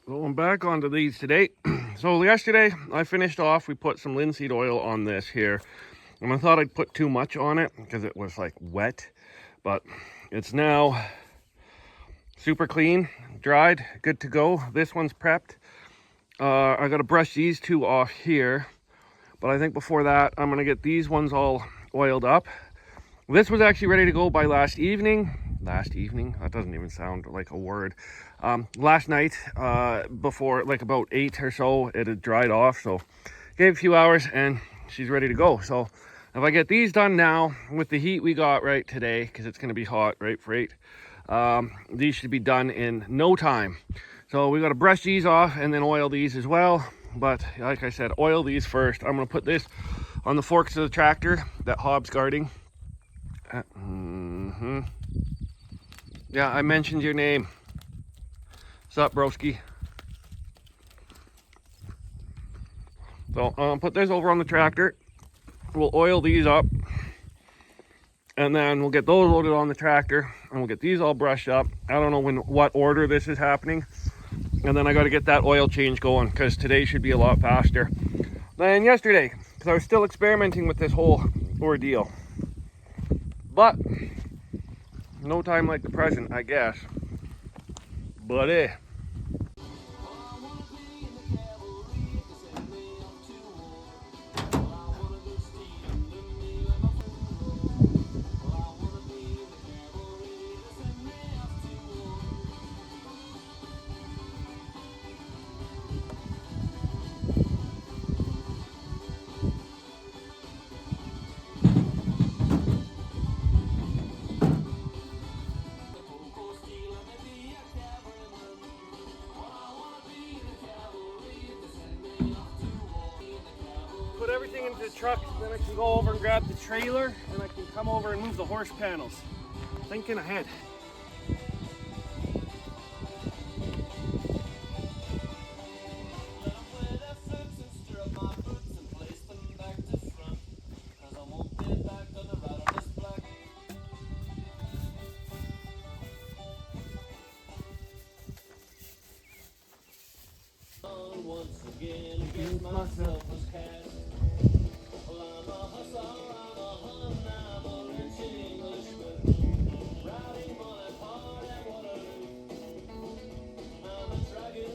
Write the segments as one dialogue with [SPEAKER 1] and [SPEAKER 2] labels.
[SPEAKER 1] Going back onto these today. So yesterday I finished off, we put some linseed oil on this here. And I thought I'd put too much on it because it was like wet. But it's now super clean, dried, good to go. This one's prepped. I gotta brush these two off here. But I think before that, I'm gonna get these ones all oiled up. This was actually ready to go by last evening. Last evening? That doesn't even sound like a word. Last night, before like about 8 or so, it had dried off. So gave a few hours and she's ready to go. So if I get these done now with the heat we got right today, because it's going to be hot, right, for 8, these should be done in no time. So we got to brush these off and then oil these as well. But like I said, oil these first. I'm going to put this on the forks of the tractor that Hob's guarding. Yeah, I mentioned your name. Sup, broski? So put this over on the tractor. We'll oil these up. And then we'll get those loaded on the tractor. And we'll get these all brushed up. I don't know what order this is happening. And then I got to get that oil change going, because today should be a lot faster than yesterday. Because I was still experimenting with this whole ordeal. But no time like the present, I guess. But put everything into the truck, then I can go over and grab the trailer, and I can come over and move the horse panels. Thinking ahead.
[SPEAKER 2] Once again against myself was cast. Well, I'm a hustler, I'm a hun, I'm a rich Englishman. Riding on that hard at Waterloo. I'm a dragon.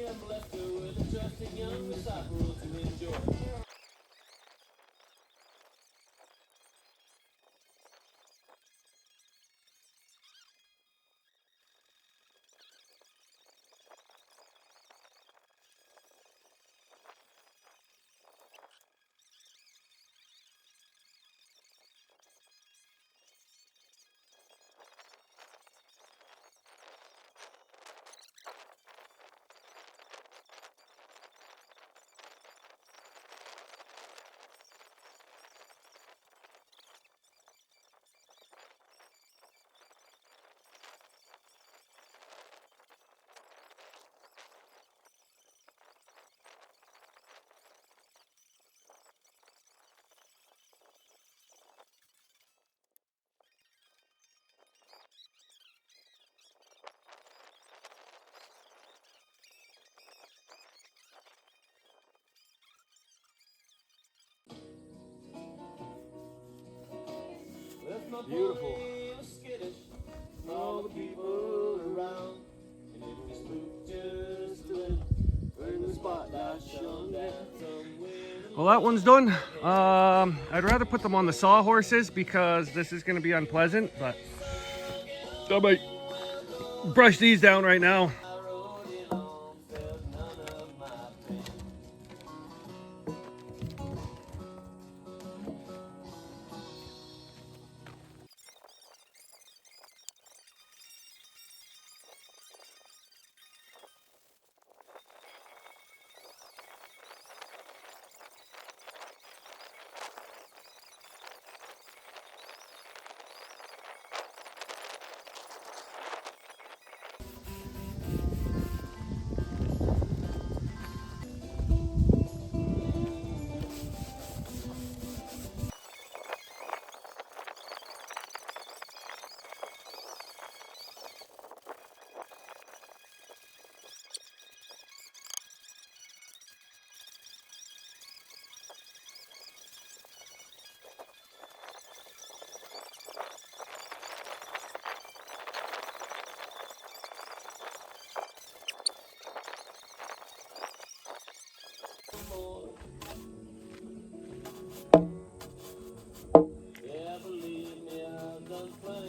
[SPEAKER 2] I'm blessed with a trusting young disciple to enjoy.
[SPEAKER 1] Beautiful.
[SPEAKER 2] All the people around, and if we spook just a little, when the spotlight shone down somewhere.
[SPEAKER 1] Well, that one's done. I'd rather put them on the sawhorses because this is going to be unpleasant, but I might brush these down right now.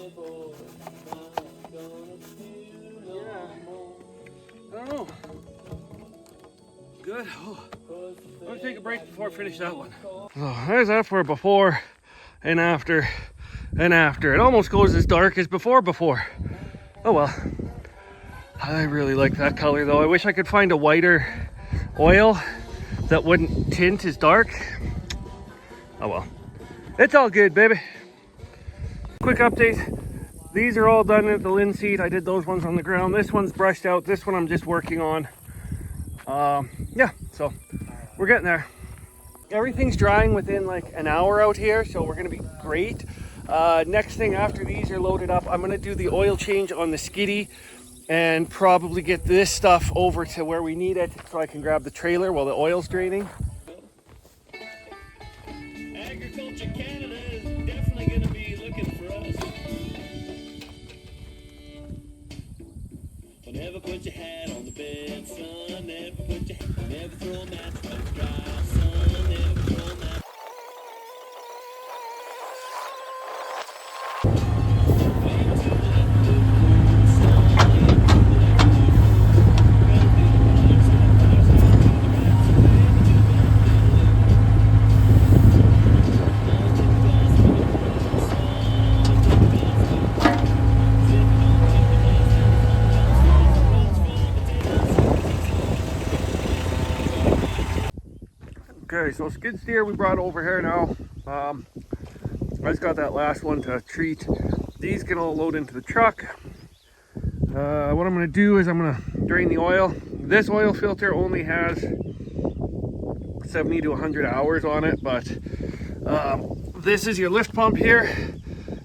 [SPEAKER 1] I don't know. Good. Oh. I'm gonna take a break before I finish that one. So there's that for before and after and after. It almost goes as dark as before. Oh well. I really like that color though. I wish I could find a whiter oil that wouldn't tint as dark. Oh well. It's all good, baby. Quick update. These are all done at the linseed. I did those ones on the ground. This one's brushed out. This one I'm just working on. Yeah, so we're getting there. Everything's drying within like an hour out here, so we're gonna be great. Next thing after these are loaded up, I'm gonna do the oil change on the skiddy and probably get this stuff over to where we need it so I can grab the trailer while the oil's draining.
[SPEAKER 2] Agriculture Canada is definitely going to be looking for us. But never put your hat on the bed, son. Never throw a match when it's dry, son. Never throw a match.
[SPEAKER 1] Okay, so skid steer we brought over here now. I just got that last one to treat. These can all load into the truck. What I'm going to do is I'm going to drain the oil. This oil filter only has 70 to 100 hours on it, but this is your lift pump here,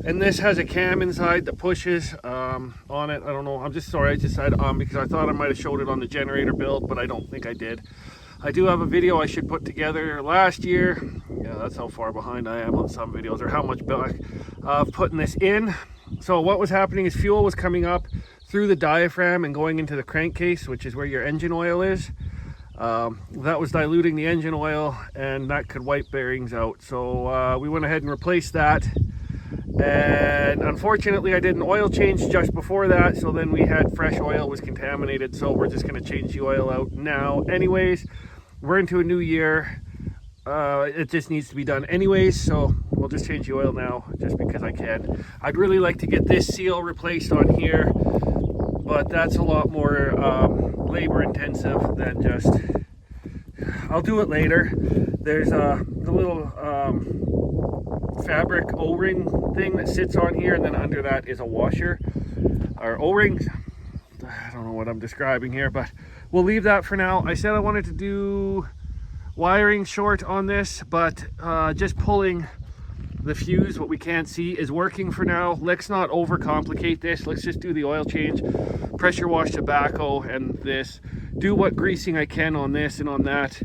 [SPEAKER 1] and this has a cam inside that pushes on it. I don't know. I just said because I thought I might have showed it on the generator build, but I don't think I did. I do have a video I should put together last year. Yeah, that's how far behind I am on some videos, or how much back of putting this in. So what was happening is fuel was coming up through the diaphragm and going into the crankcase, which is where your engine oil is. That was diluting the engine oil, and that could wipe bearings out. So we went ahead and replaced that. And unfortunately I did an oil change just before that, so then we had fresh oil was contaminated, so we're just going to change the oil out now anyways. We're into a new year. It just needs to be done anyways, so we'll just change the oil now just because I can. I'd really like to get this seal replaced on here, but that's a lot more labor intensive than just... I'll do it later. There's the little fabric O-ring thing that sits on here, and then under that is a washer or O-rings. I don't know what I'm describing here, but we'll leave that for now. I said I wanted to do wiring short on this, but just pulling the fuse, what we can't see, is working for now. Let's not overcomplicate this. Let's just do the oil change, pressure wash tobacco, and this. Do what greasing I can on this and on that.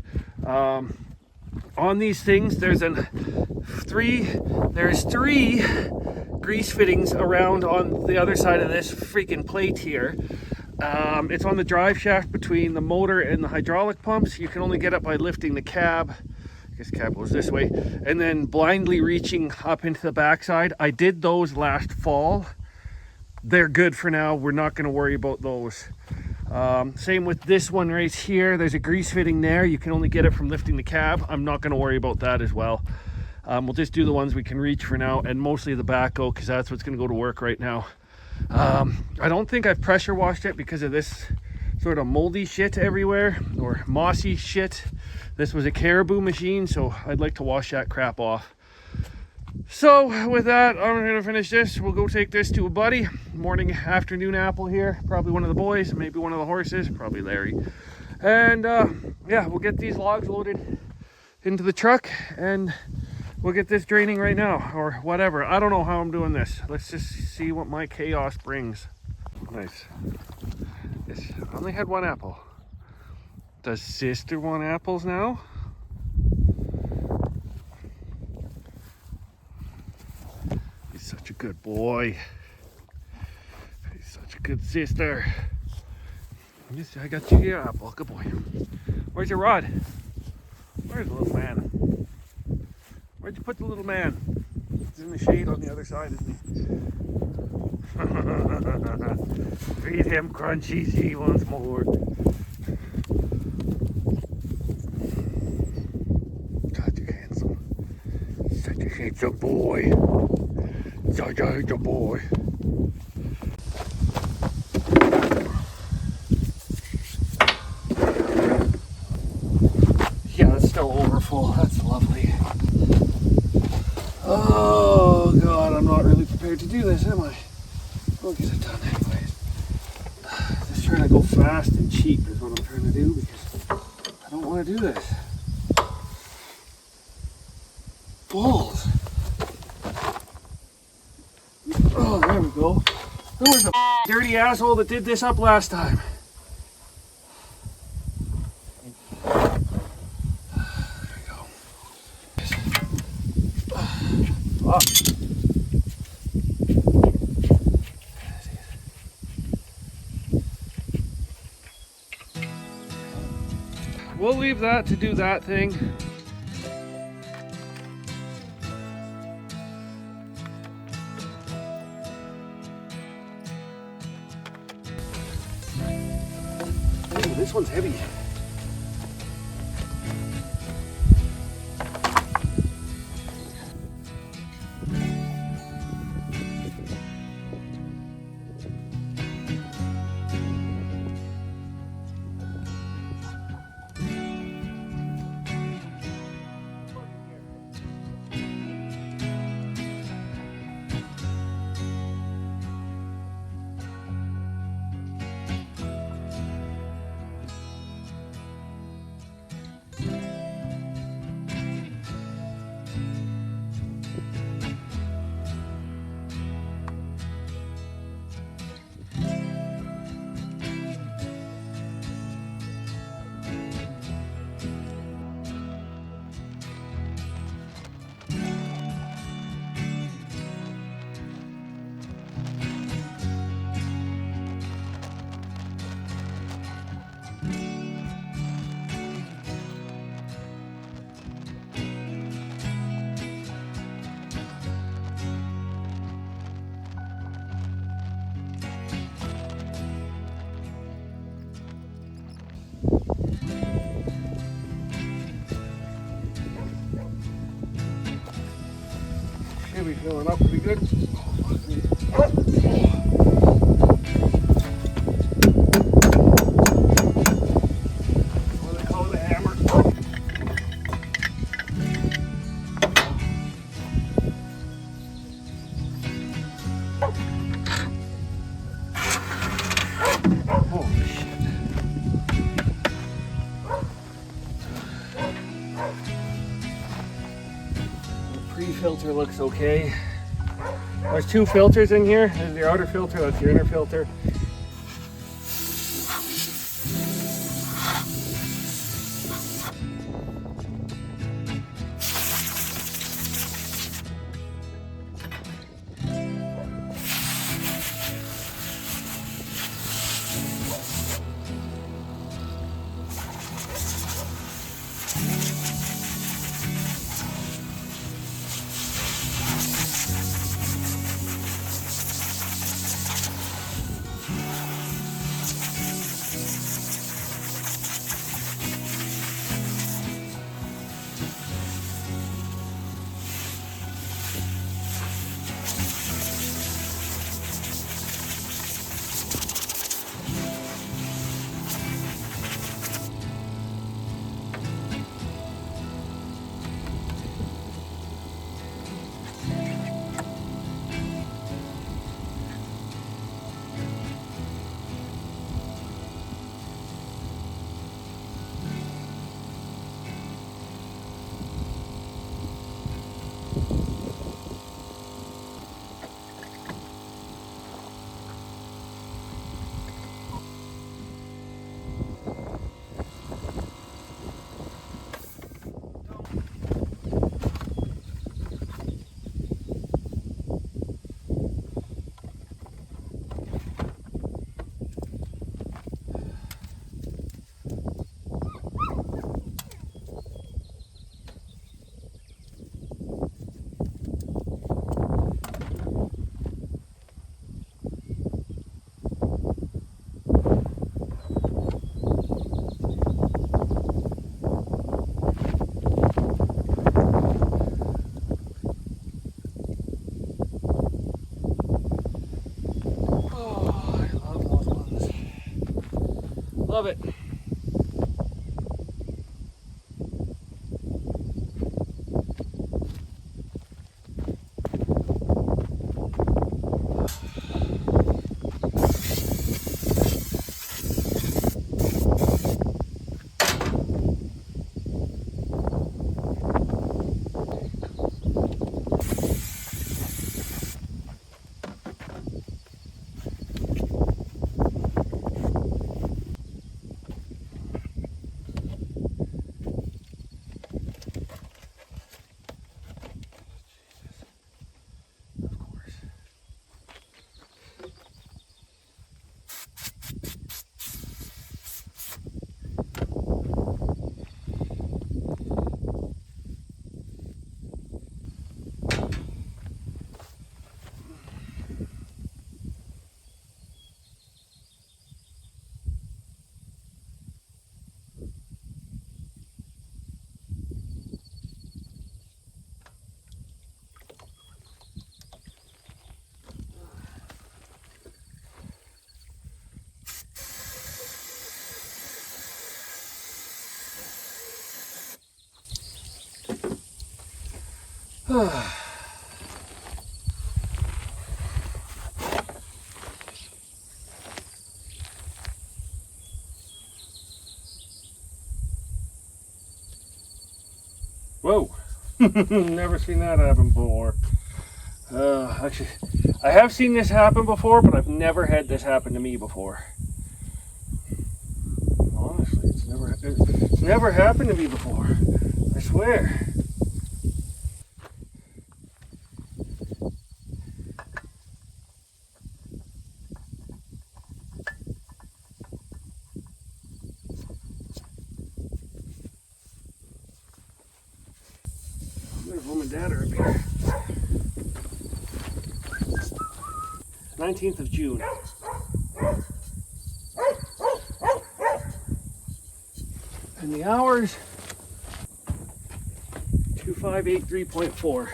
[SPEAKER 1] On these things, there's three grease fittings around on the other side of this freaking plate here. It's on the drive shaft between the motor and the hydraulic pumps. You can only get up by lifting the cab. I guess cab goes this way, and then blindly reaching up into the backside. I did those last fall. They're good for now. We're not going to worry about those. Same with this one right here. There's a grease fitting there. You can only get it from lifting the cab. I'm not going to worry about that as well. We'll just do the ones we can reach for now, and mostly the backhoe, because that's what's going to go to work right now. I don't think I've pressure washed it because of this sort of moldy shit everywhere, or mossy shit. This was a cariboo machine, so I'd like to wash that crap off. So with that, I'm going to finish this. We'll go take this to a buddy. Morning, afternoon apple here. Probably one of the boys, maybe one of the horses, probably Larry. And yeah, we'll get these logs loaded into the truck, and we'll get this draining right now, or whatever. I don't know how I'm doing this. Let's just see what my chaos brings. Nice. Yes, I only had one apple. Does sister want apples now? He's such a good boy. He's such a good sister. Yes, I got you your apple. Good boy. Where's your rod? Where's the little man? Where'd you put the little man? He's in the shade on the other side, isn't he? Feed him crunchy Z once more. Such a handsome boy. Such a handsome boy. Yeah, that's still over full. That's lovely. Oh God, I'm not really prepared to do this, am I? We'll get it done anyways. Just trying to go fast and cheap is what I'm trying to do because I don't want to do this. Balls. Oh, there we go. Who was the dirty asshole that did this up last time? There we go. Fuck. We'll leave that to do that thing. Ooh, this one's heavy. Should be filling up pretty good. What do they call it, a hammer? Holy shit. Pre-filter looks okay. There's two filters in here. There's the outer filter, that's your inner filter. Love it. Whoa, never seen that happen before. Actually, I have seen this happen before, but I've never had this happen to me before. Honestly, it's never happened to me before. I swear. Mom and Dad are up here. 19th of June. And the hours, 2583.4.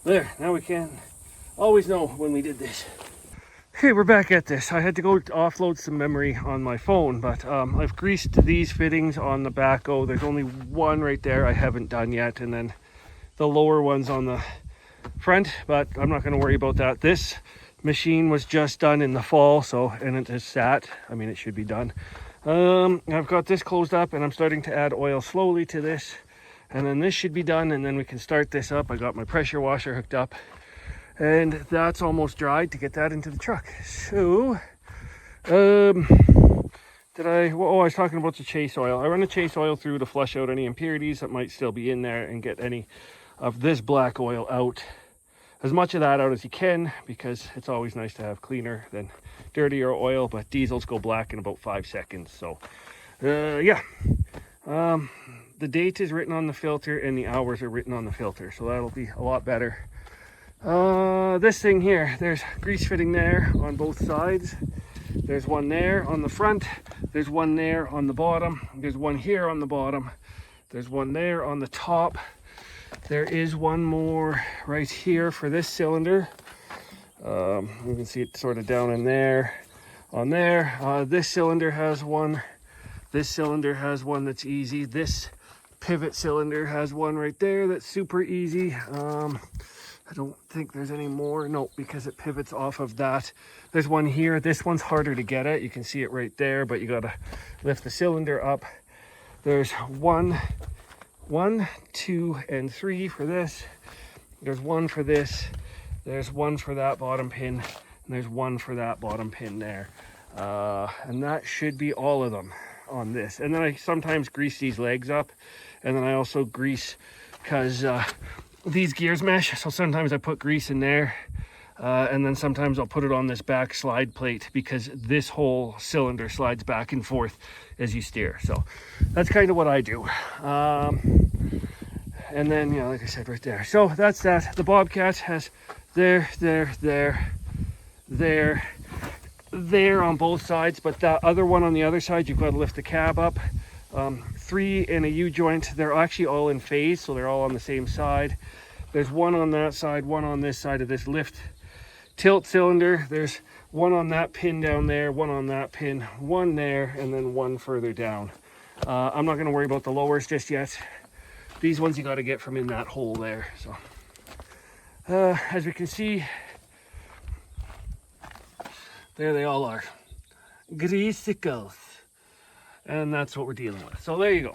[SPEAKER 1] There, now we can always know when we did this. Okay, we're back at this. I had to go offload some memory on my phone, but I've greased these fittings on the backhoe. There's only one right there I haven't done yet, and then the lower ones on the front, but I'm not going to worry about that. This machine was just done in the fall, and it is sat. I mean, it should be done. I've got this closed up, and I'm starting to add oil slowly to this, and then this should be done, and then we can start this up. I got my pressure washer hooked up, and that's almost dried to get that into the truck. So, I was talking about the chase oil. I run the chase oil through to flush out any impurities that might still be in there and get any of this black oil out, as much of that out as you can, because it's always nice to have cleaner than dirtier oil, but diesels go black in about 5 seconds. So, yeah. The date is written on the filter and the hours are written on the filter, so that'll be a lot better. This thing here, there's grease fitting there on both sides. There's one there on the front. There's one there on the bottom. There's one here on the bottom. There's one there on the top. There is one more right here for this cylinder. You can see it sort of down in there. On there, this cylinder has one. This cylinder has one that's easy. This pivot cylinder has one right there that's super easy. I don't think there's any more. No, because it pivots off of that. There's one here. This one's harder to get at. You can see it right there, but you gotta lift the cylinder up. There's one, 2, and 3 for this. There's one for this. There's one for that bottom pin. And there's one for that bottom pin there. And that should be all of them on this. And then I sometimes grease these legs up. And then I also grease, because these gears mesh, so sometimes I put grease in there, and then sometimes I'll put it on this back slide plate, because this whole cylinder slides back and forth as you steer. So that's kind of what I do. And then, like I said, right there. So that's that. The Bobcat has there on both sides, but that other one on the other side, you've got to lift the cab up. 3 in a U-joint. They're actually all in phase, so they're all on the same side. There's one on that side, one on this side of this lift tilt cylinder. There's one on that pin down there, one on that pin, one there, and then one further down. I'm not going to worry about the lowers just yet. These ones you got to get from in that hole there. So as we can see, there they all are, greasicles, and that's what we're dealing with. So there you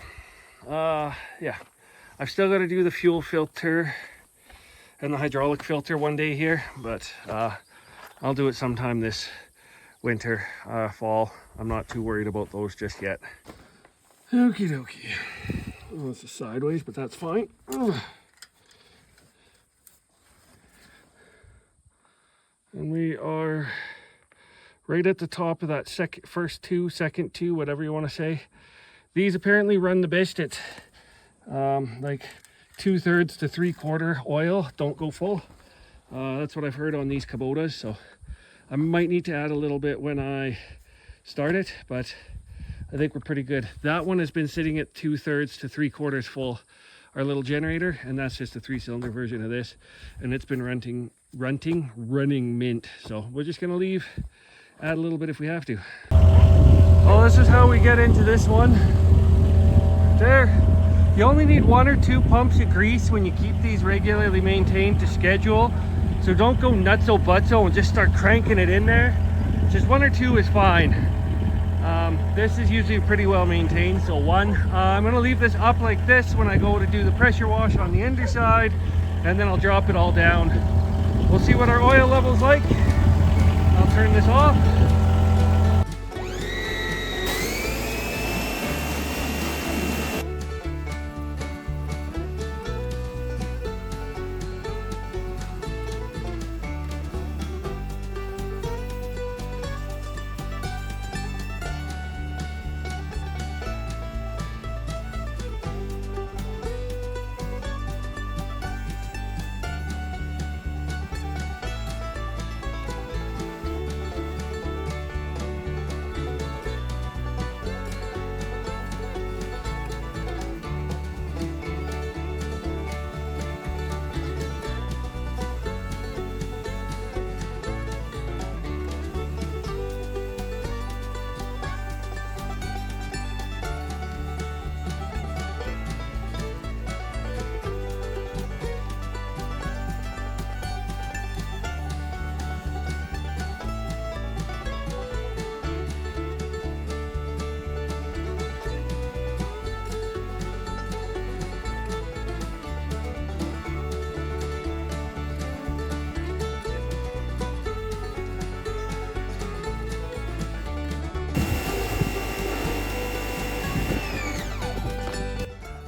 [SPEAKER 1] go. Yeah, I've still got to do the fuel filter and the hydraulic filter one day here, but I'll do it sometime this winter, fall. I'm not too worried about those just yet. Okie dokie. Oh, this is sideways, but that's fine. Ugh. And we are right at the top of that first two, second two, whatever you want to say. These apparently run the best at like 2/3 to 3/4 oil. Don't go full. That's what I've heard on these Kubotas. So I might need to add a little bit when I start it, but I think we're pretty good. That one has been sitting at 2/3 to 3/4 full, our little generator, and that's just a 3-cylinder version of this, and it's been running mint. So we're just gonna add a little bit if we have to. Oh, this is how we get into this one. There. You only need 1 or 2 pumps of grease when you keep these regularly maintained to schedule. So don't go nutso-butso and just start cranking it in there. Just 1 or 2 is fine. This is usually pretty well maintained, so 1. I'm gonna leave this up like this when I go to do the pressure wash on the underside, and then I'll drop it all down. We'll see what our oil level's like. I'll turn this off.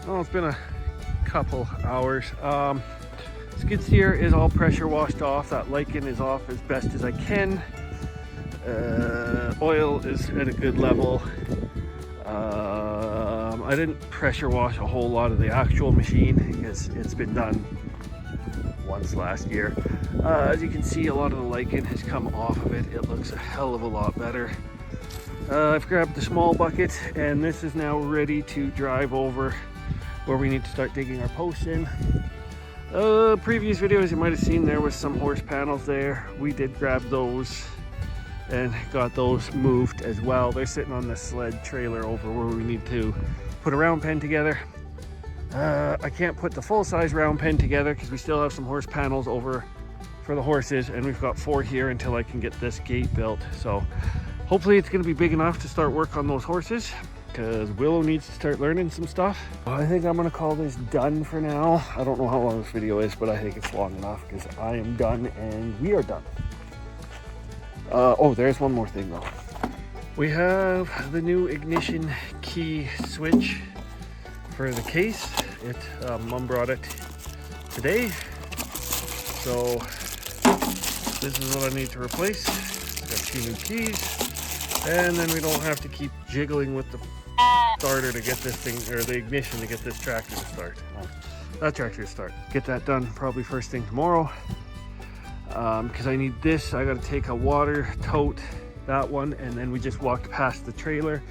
[SPEAKER 1] Well, it's been a couple hours. Skid steer is all pressure washed off. That lichen is off as best as I can. Oil is at a good level. I didn't pressure wash a whole lot of the actual machine because it's been done once last year. As you can see, a lot of the lichen has come off of it. It looks a hell of a lot better. I've grabbed the small bucket, and this is now ready to drive over where we need to start digging our posts in. Previous videos you might have seen there was some horse panels there. We did grab those and got those moved as well. They're sitting on the sled trailer over where we need to put a round pen together. I can't put the full-size round pen together because we still have some horse panels over for the horses, and we've got 4 here until I can get this gate built. So hopefully it's going to be big enough to start work on those horses, because Willow needs to start learning some stuff. I think I'm going to call this done for now. I don't know how long this video is, but I think it's long enough because I am done and we are done. Oh, there's one more thing though. We have the new ignition key switch for the case. Mom brought it today. So this is what I need to replace. Got 2 new keys. And then we don't have to keep jiggling with the starter to get this thing, or the ignition to get this tractor to start. That tractor to start. Get that done probably first thing tomorrow. Because I need this. I got to take a water tote, that one, and then we just walked past the trailer.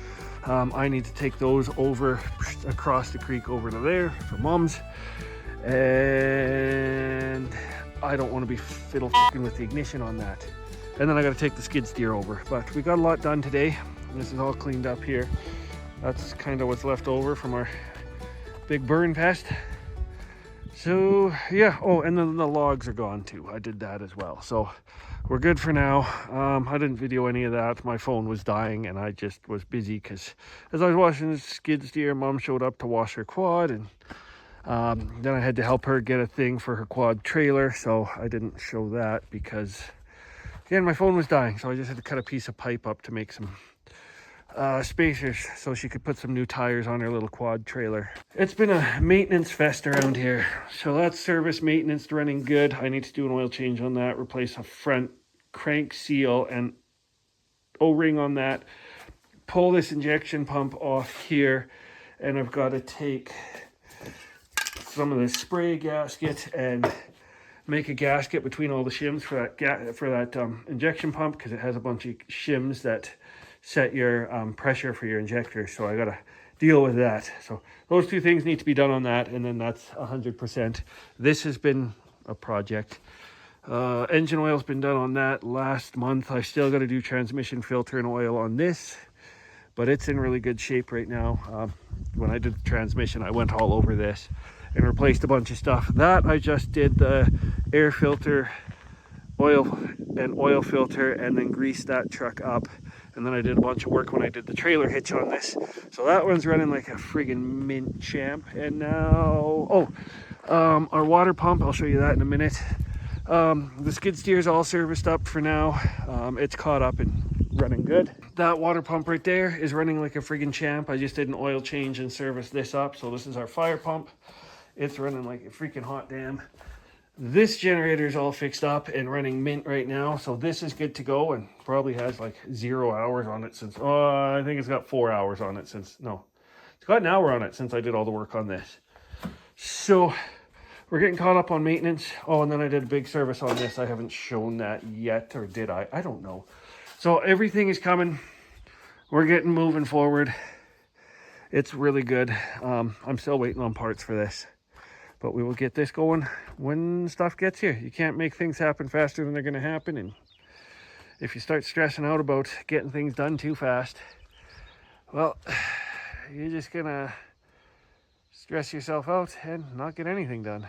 [SPEAKER 1] I need to take those over across the creek over to there for Mom's. And I don't want to be fiddle fucking with the ignition on that. And then I got to take the skid steer over. But we got a lot done today. This is all cleaned up here. That's kind of what's left over from our big burn fest. So yeah, oh, and then the logs are gone too. I did that as well. So we're good for now. I didn't video any of that. My phone was dying and I just was busy because as I was washing the skid steer, Mom showed up to wash her quad, and then I had to help her get a thing for her quad trailer. So I didn't show that because, again, my phone was dying. So I just had to cut a piece of pipe up to make some spacers so she could put some new tires on her little quad trailer. It's been a maintenance fest around here. So that's service maintenance running good. I need to do an oil change on that, replace a front crank seal and O-ring on that, pull this injection pump off here, and I've got to take some of the spray gasket and make a gasket between all the shims for that injection pump, because it has a bunch of shims that set your pressure for your injector. So I gotta deal with that. So those two things need to be done on that, and then that's 100%. This has been a project. Engine oil's been done on that last month. I still got to do transmission filter and oil on this, but it's in really good shape right now. When I did the transmission, I went all over this and replaced a bunch of stuff. That I just did the air filter, oil filter, and then greased that truck up. And then I did a bunch of work when I did the trailer hitch on this. So that one's running like a friggin' mint champ. And now, our water pump, I'll show you that in a minute. The skid steer's all serviced up for now. It's caught up and running good. That water pump right there is running like a friggin' champ. I just did an oil change and serviced this up. So this is our fire pump. It's running like a freaking hot damn. This generator is all fixed up and running mint right now. So this is good to go, and probably has like 0 hours on it since, I think it's got 4 hours on it since, no, it's got an hour on it since I did all the work on this. So we're getting caught up on maintenance. Oh, and then I did a big service on this. I haven't shown that yet, or did I? I don't know. So everything is coming. We're getting moving forward. It's really good. I'm still waiting on parts for this, but we will get this going when stuff gets here. You can't make things happen faster than they're going to happen. And if you start stressing out about getting things done too fast, well, you're just going to stress yourself out and not get anything done.